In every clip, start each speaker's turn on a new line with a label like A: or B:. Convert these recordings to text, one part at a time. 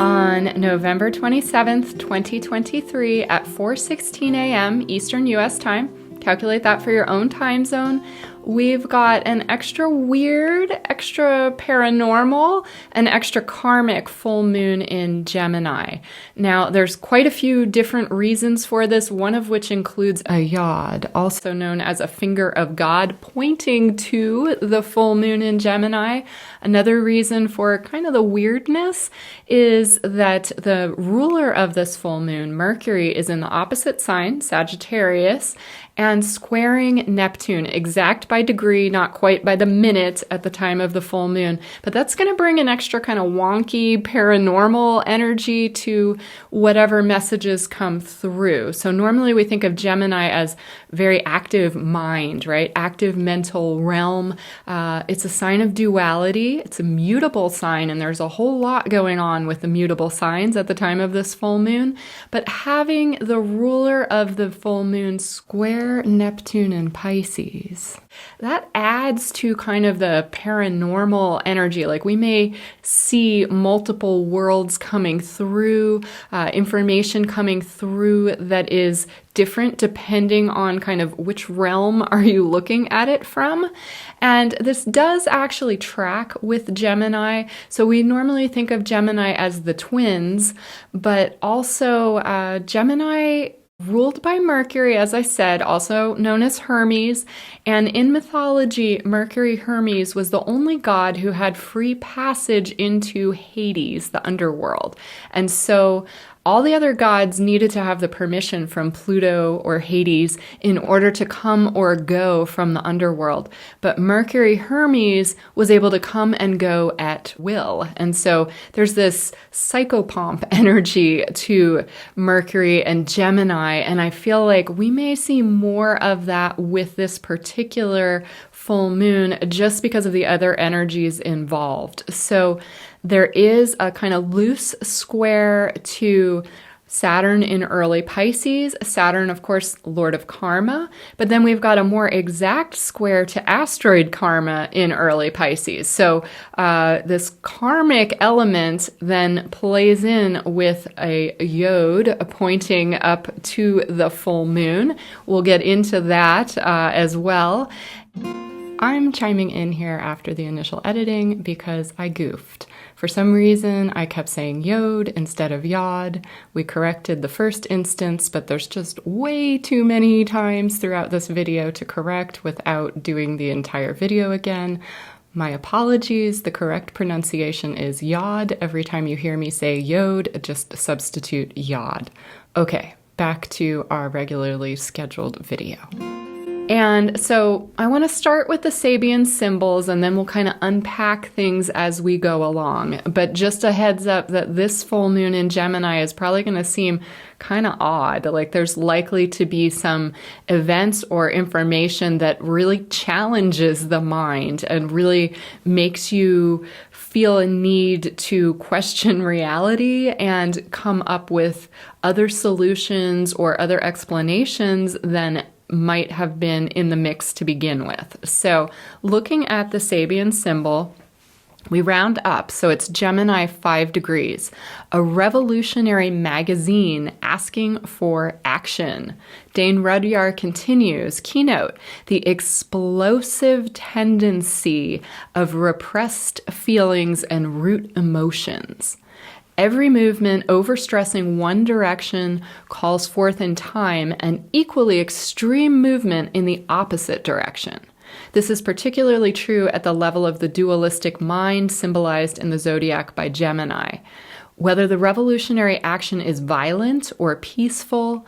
A: On November 27th, 2023 at 4:16 a.m. Eastern U.S. time, calculate that for your own time zone, we've got an extra weird, extra paranormal, and extra karmic full moon in Gemini. Now, there's quite a few different reasons for this, one of which includes a yod, also known as a finger of God, pointing to the full moon in Gemini. Another reason for kind of the weirdness is that the ruler of this full moon, Mercury, is in the opposite sign, Sagittarius, and squaring Neptune, exact by degree, not quite by the minute at the time of the full moon. But that's going to bring an extra kind of wonky paranormal energy to whatever messages come through. So normally we think of Gemini as very active mind, right? Active mental realm. It's a sign of duality. It's a mutable sign, and there's a whole lot going on with the mutable signs at the time of this full moon. But having the ruler of the full moon square Neptune in Pisces, that adds to kind of the paranormal energy. Like we may see multiple worlds coming through, information coming through that is different depending on kind of which realm are you looking at it from. And this does actually track with Gemini. So we normally think of Gemini as the twins, but also Gemini ruled by Mercury, as I said, also known as Hermes. And in mythology, Mercury Hermes was the only god who had free passage into Hades, the underworld. And so all the other gods needed to have the permission from Pluto or Hades in order to come or go from the underworld. But Mercury Hermes was able to come and go at will. And so there's this psychopomp energy to Mercury and Gemini. And I feel like we may see more of that with this particular full moon just because of the other energies involved. So there is a kind of loose square to Saturn in early Pisces. Saturn, of course, Lord of Karma. But then we've got a more exact square to asteroid Karma in early Pisces. So this karmic element then plays in with a yod pointing up to the full moon. We'll get into that as well. I'm chiming in here after the initial editing because I goofed. For some reason, I kept saying yod instead of yod. We corrected the first instance, but there's just way too many times throughout this video to correct without doing the entire video again. My apologies. The correct pronunciation is yod. Every time you hear me say yod, just substitute yod. Okay, back to our regularly scheduled video. And so I want to start with the Sabian symbols, and then we'll kind of unpack things as we go along. But just a heads up that this full moon in Gemini is probably going to seem kind of odd. Like there's likely to be some events or information that really challenges the mind and really makes you feel a need to question reality and come up with other solutions or other explanations than might have been in the mix to begin with. So looking at the Sabian symbol, we round up, so it's Gemini 5 degrees, a revolutionary magazine asking for action. Dane Rudyard continues, keynote, the explosive tendency of repressed feelings and root emotions. Every movement overstressing one direction calls forth in time an equally extreme movement in the opposite direction. This is particularly true at the level of the dualistic mind symbolized in the zodiac by Gemini. Whether the revolutionary action is violent or peaceful,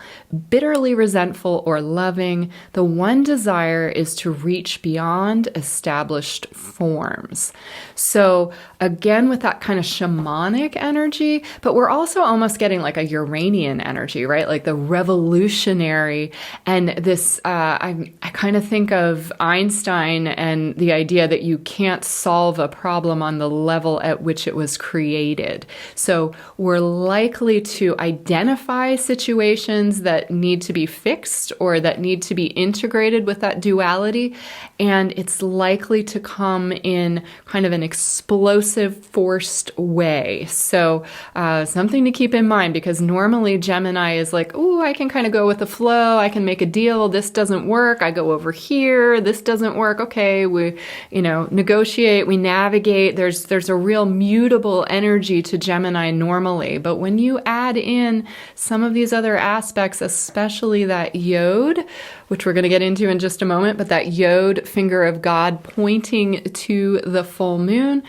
A: bitterly resentful or loving, the one desire is to reach beyond established forms. So again, with that kind of shamanic energy, but we're also almost getting like a Uranian energy, right? Like the revolutionary. And this, I kind of think of Einstein and the idea that you can't solve a problem on the level at which it was created. So so we're likely to identify situations that need to be fixed or that need to be integrated with that duality. And it's likely to come in kind of an explosive, forced way. So something to keep in mind, because normally Gemini is like, oh, I can kind of go with the flow. I can make a deal. This doesn't work. I go over here. This doesn't work. Okay, we, negotiate, we navigate. There's a real mutable energy to Gemini normally. But when you add in some of these other aspects, especially that yod, which we're going to get into in just a moment, but that yod, finger of God, pointing to the full moon,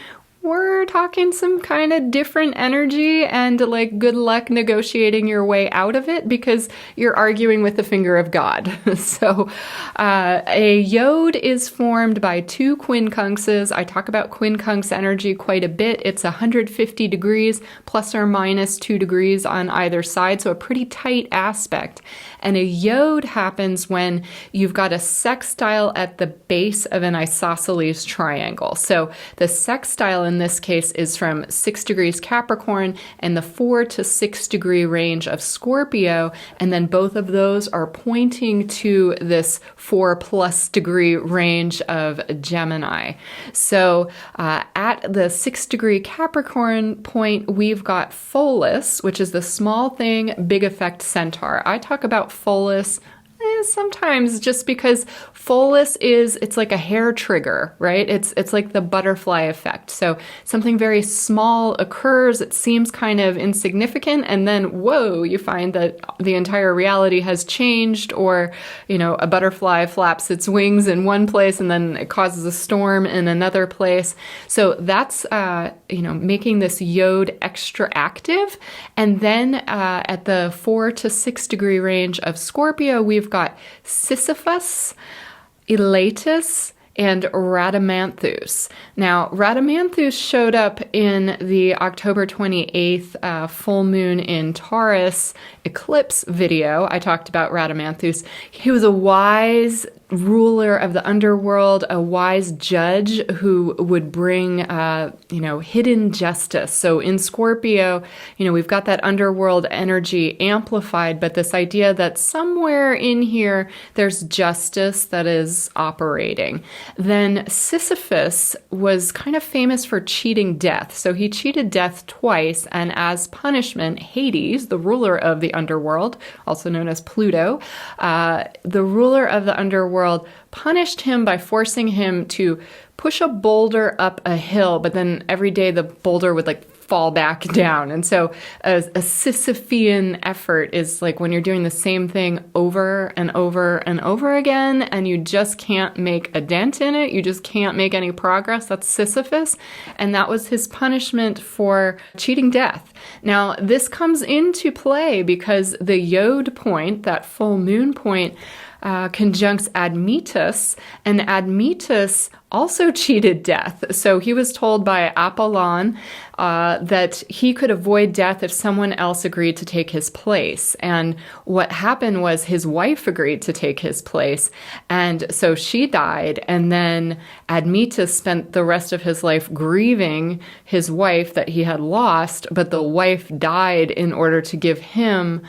A: we're talking some kind of different energy, and like good luck negotiating your way out of it because you're arguing with the finger of God. So a yod is formed by two quincunxes. I talk about quincunx energy quite a bit. It's 150 degrees plus or minus 2 degrees on either side, so a pretty tight aspect. And a yod happens when you've got a sextile at the base of an isosceles triangle. So the sextile in this case is from 6 degrees Capricorn and the 4 to 6 degree range of Scorpio. And then both of those are pointing to this 4+ degree range of Gemini. So at the 6 degree Capricorn point, we've got Pholus, which is the small thing, big effect centaur. I talk about Pholus sometimes just because Pholus it's like a hair trigger, right? It's like the butterfly effect. So something very small occurs, it seems kind of insignificant, and then whoa, you find that the entire reality has changed, or a butterfly flaps its wings in one place and then it causes a storm in another place. So that's making this yod extra active. And then at the 4 to 6 degree range of Scorpio, we've got Sisyphus, Elatus, and Rhadamanthus. Now, Rhadamanthus showed up in the October 28th full moon in Taurus eclipse video. I talked about Rhadamanthus. He was a wise ruler of the underworld, a wise judge who would bring, hidden justice. So in Scorpio, we've got that underworld energy amplified, but this idea that somewhere in here, there's justice that is operating. Then Sisyphus was kind of famous for cheating death. So he cheated death twice, and as punishment, Hades, the ruler of the underworld, also known as Pluto, the ruler of the underworld punished him by forcing him to push a boulder up a hill, but then every day the boulder would fall back down. And so a Sisyphean effort is like when you're doing the same thing over and over and over again, and you just can't make a dent in it. You just can't make any progress. That's Sisyphus. And that was his punishment for cheating death. Now, this comes into play because the yod point, that full moon point, conjuncts Admetus, and Admetus also cheated death. So he was told by Apollon that he could avoid death if someone else agreed to take his place. And what happened was his wife agreed to take his place. And so she died. And then Admetus spent the rest of his life grieving his wife that he had lost, but the wife died in order to give him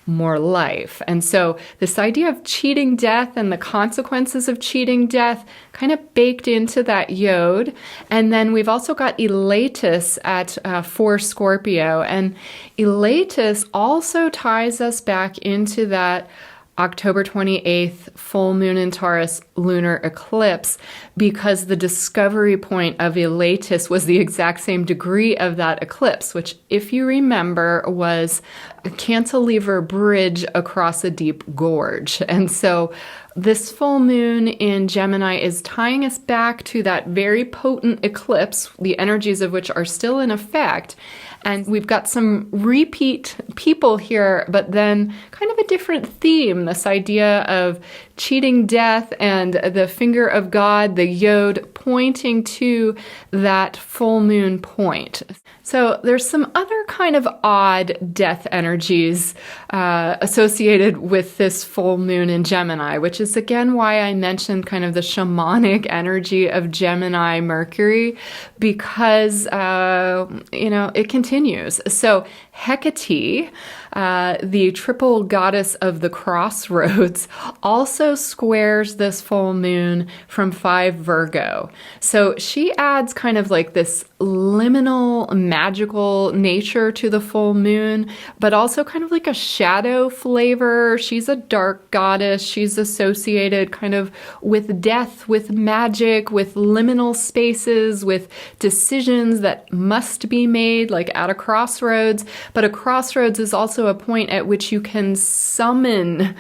A: more life. And so this idea of cheating death and the consequences of cheating death kind of baked into that yod. And then we've also got Elatus at 4 Scorpio. And Elatus also ties us back into that October 28th full moon in Taurus lunar eclipse, because the discovery point of Elatus was the exact same degree of that eclipse, which, if you remember, was a cantilever bridge across a deep gorge. And so this full moon in Gemini is tying us back to that very potent eclipse, the energies of which are still in effect. And we've got some repeat people here, but then kind of a different theme, this idea of cheating death and the finger of God, the yod, pointing to that full moon point. So there's some other kind of odd death energies associated with this full moon in Gemini, which is again why I mentioned kind of the shamanic energy of Gemini Mercury, because, it continues. So Hecate, the triple goddess of the crossroads, also squares this full moon from 5 Virgo. So she adds kind of like this liminal magical nature to the full moon, but also kind of like a shadow flavor. She's a dark goddess. She's associated kind of with death, with magic, with liminal spaces, with decisions that must be made, like at a crossroads. But a crossroads is also a point at which you can summon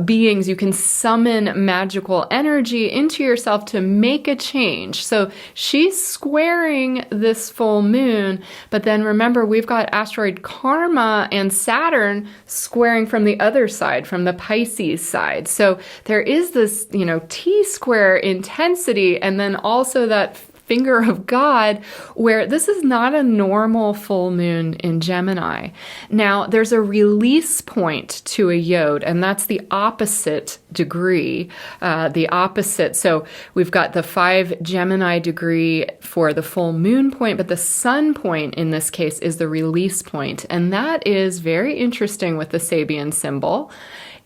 A: beings, you can summon magical energy into yourself to make a change. So she's squaring this full moon, but then remember, we've got asteroid Karma and Saturn squaring from the other side, from the Pisces side. So there is this, T-square intensity, and then also that finger of God, where this is not a normal full moon in Gemini. Now, there's a release point to a yod, and that's the opposite degree, the opposite. So we've got the 5 Gemini degree for the full moon point, but the sun point in this case is the release point. And that is very interesting with the Sabian symbol.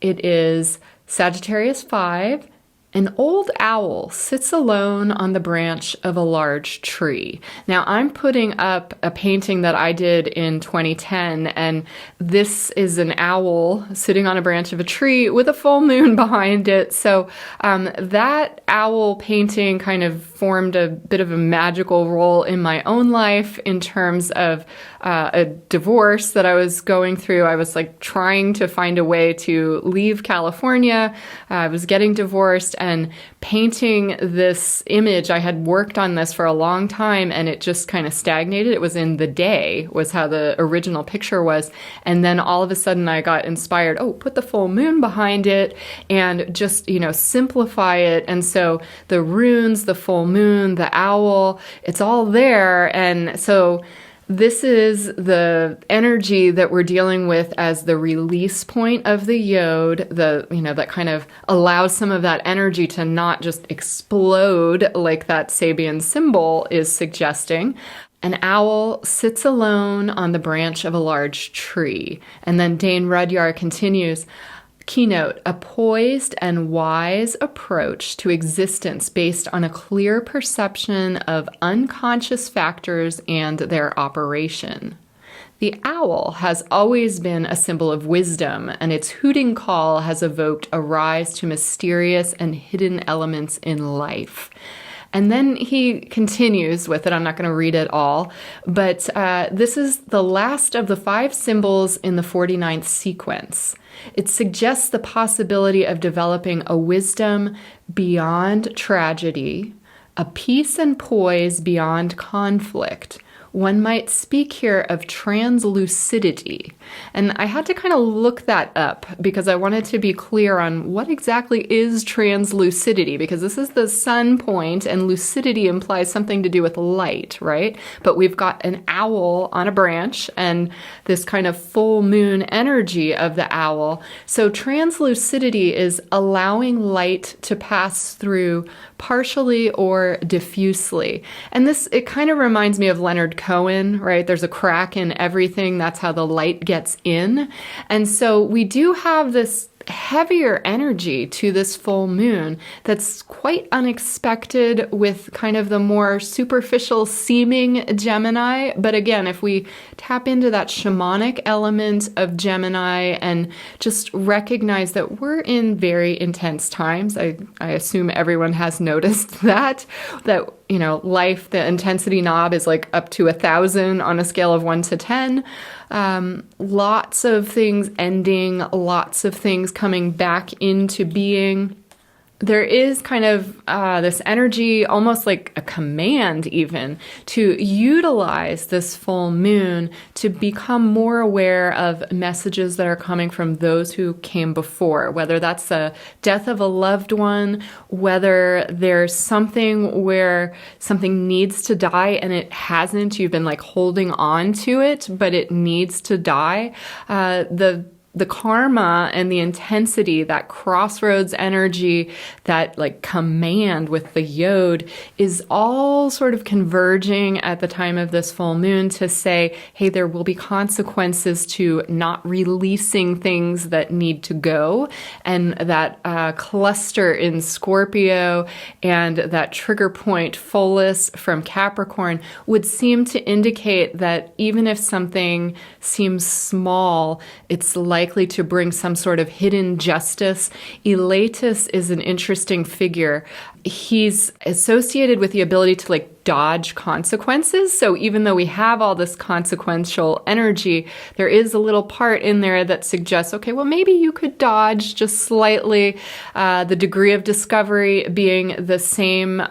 A: It is Sagittarius 5. An old owl sits alone on the branch of a large tree. Now, I'm putting up a painting that I did in 2010, and this is an owl sitting on a branch of a tree with a full moon behind it. So that owl painting kind of formed a bit of a magical role in my own life in terms of a divorce that I was going through. I was like trying to find a way to leave California. I was getting divorced, and painting this image, I had worked on this for a long time, and it just kind of stagnated. It was in the day, was how the original picture was. And then all of a sudden I got inspired, put the full moon behind it and just, simplify it. And so the runes, the full moon, the owl, it's all there. And so this is the energy that we're dealing with as the release point of the yod, that kind of allows some of that energy to not just explode like that Sabian symbol is suggesting. An owl sits alone on the branch of a large tree. And then Dane Rudyard continues, keynote, a poised and wise approach to existence based on a clear perception of unconscious factors and their operation. The owl has always been a symbol of wisdom, and its hooting call has evoked a rise to mysterious and hidden elements in life. And then he continues with it. I'm not going to read it all, but this is the last of the 5 symbols in the 49th sequence. It suggests the possibility of developing a wisdom beyond tragedy, a peace and poise beyond conflict. One might speak here of translucidity. And I had to kind of look that up because I wanted to be clear on what exactly is translucidity, because this is the sun point and lucidity implies something to do with light, right? But we've got an owl on a branch and this kind of full moon energy of the owl. So translucidity is allowing light to pass through partially or diffusely. And it kind of reminds me of Leonard Cohen, right? There's a crack in everything. That's how the light gets in. And so we do have this heavier energy to this full moon that's quite unexpected with kind of the more superficial seeming Gemini. But again, if we tap into that shamanic element of Gemini and just recognize that we're in very intense times, I assume everyone has noticed that life, the intensity knob is like up to 1,000 on a scale of 1 to 10. Lots of things ending, lots of things coming back into being. there is kind of this energy, almost like a command even, to utilize this full moon to become more aware of messages that are coming from those who came before, whether that's the death of a loved one, whether there's something where something needs to die and it hasn't, you've been like holding on to it, but it needs to die. The karma and the intensity, that crossroads energy, that like command with the yod is all sort of converging at the time of this full moon to say, hey, there will be consequences to not releasing things that need to go. And that cluster in Scorpio and that trigger point Pholus from Capricorn would seem to indicate that even if something seems small, it's likely to bring some sort of hidden justice. Elatus is an interesting figure. He's associated with the ability to like dodge consequences. So even though we have all this consequential energy, there is a little part in there that suggests, okay, well, maybe you could dodge just slightly. The degree of discovery being the same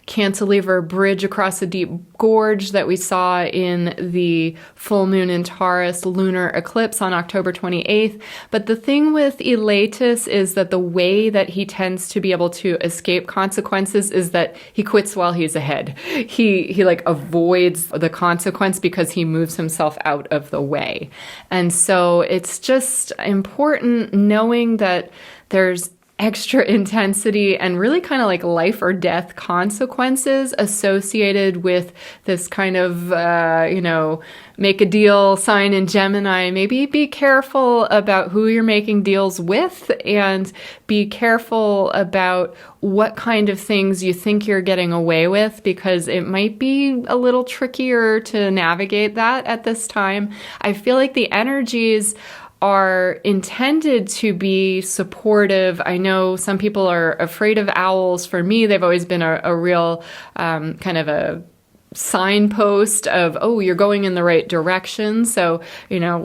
A: cantilever bridge across a deep gorge that we saw in the full moon in Taurus lunar eclipse on October 28th. But the thing with Elatus is that the way that he tends to be able to escape consequences is that he quits while he's ahead. He like avoids the consequence because he moves himself out of the way. And so it's just important knowing that there's extra intensity and really kind of like life or death consequences associated with this kind of, make a deal sign in Gemini. Maybe be careful about who you're making deals with and be careful about what kind of things you think you're getting away with, because it might be a little trickier to navigate that at this time. I feel like the energies are intended to be supportive. I know some people are afraid of owls. For me, they've always been a real kind of a signpost of, oh, you're going in the right direction. So,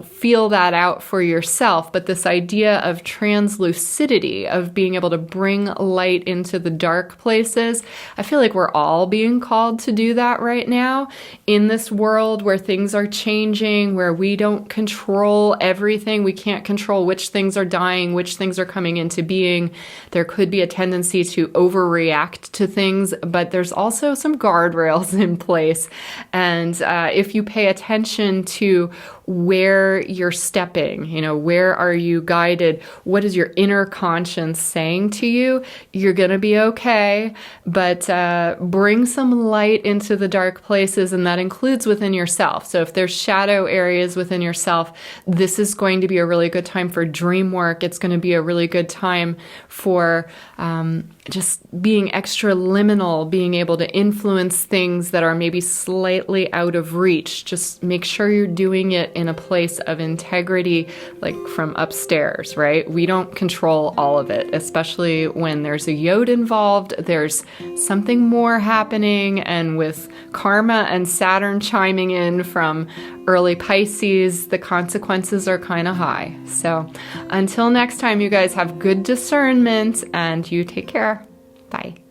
A: feel that out for yourself. But this idea of translucidity, of being able to bring light into the dark places, I feel like we're all being called to do that right now in this world where things are changing, where we don't control everything. We can't control which things are dying, which things are coming into being. There could be a tendency to overreact to things, but there's also some guardrails in place. And if you pay attention to where you're stepping, where are you guided? What is your inner conscience saying to you? You're going to be okay, but bring some light into the dark places, and that includes within yourself. So if there's shadow areas within yourself, this is going to be a really good time for dream work. It's going to be a really good time for just being extra liminal, being able to influence things that are maybe slightly out of reach. Just make sure you're doing it in a place of integrity, like from upstairs, right? We don't control all of it, especially when there's a yod involved. There's something more happening, and with karma and Saturn chiming in from early Pisces, the consequences are kind of high. So until next time, you guys have good discernment and you take care. Bye.